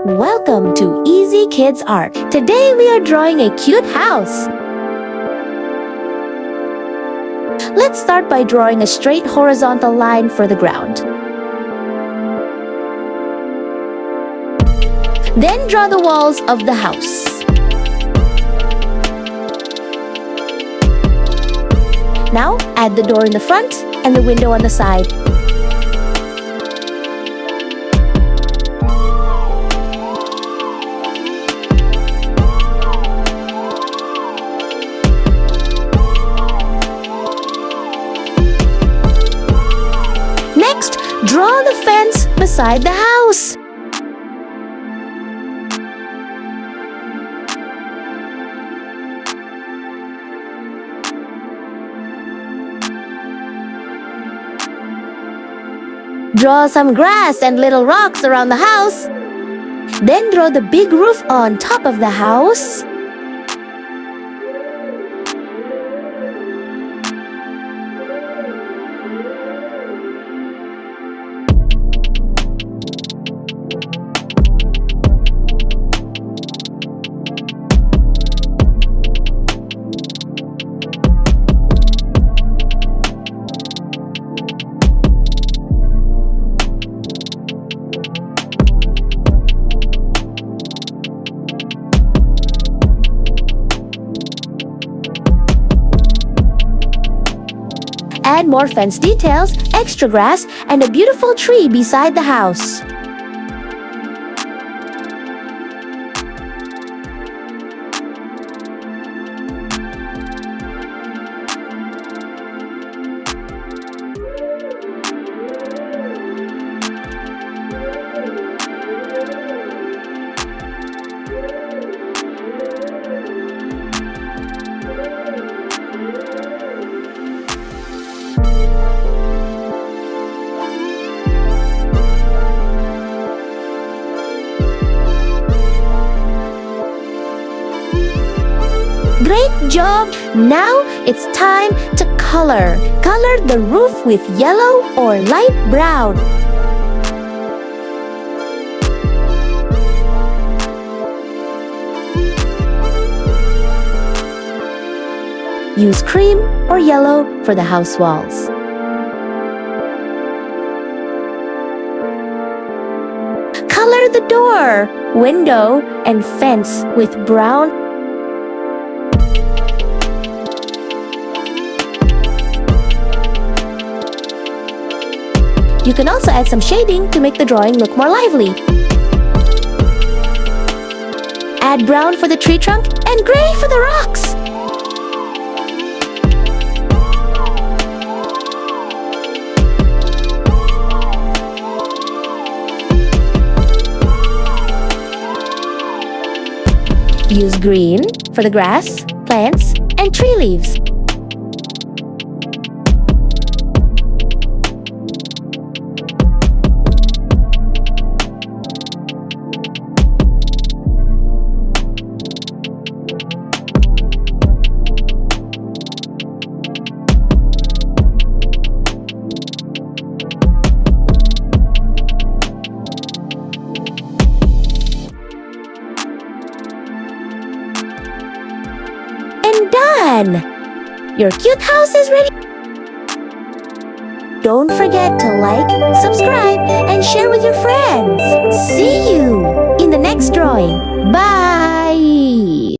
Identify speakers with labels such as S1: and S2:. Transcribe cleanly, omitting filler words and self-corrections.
S1: Welcome to Easy Kids Art. Today we are drawing a cute house. Let's start by drawing a straight horizontal line for the ground. Then draw the walls of the house. Now add the door in the front and the window on the side. Next, draw the fence beside the house. Draw some grass and little rocks around the house. Then draw the big roof on top of the house. Add more fence details, extra grass, and a beautiful tree beside the house. Great job! Now it's time to color. Color the roof with yellow or light brown. Use cream or yellow for the house walls. Color the door, window, and fence with brown. You can also add some shading to make the drawing look more lively. Add brown for the tree trunk and gray for the rocks. Use green for the grass, plants, and tree leaves. And done! Your cute house is ready! Don't forget to like, subscribe, and share with your friends!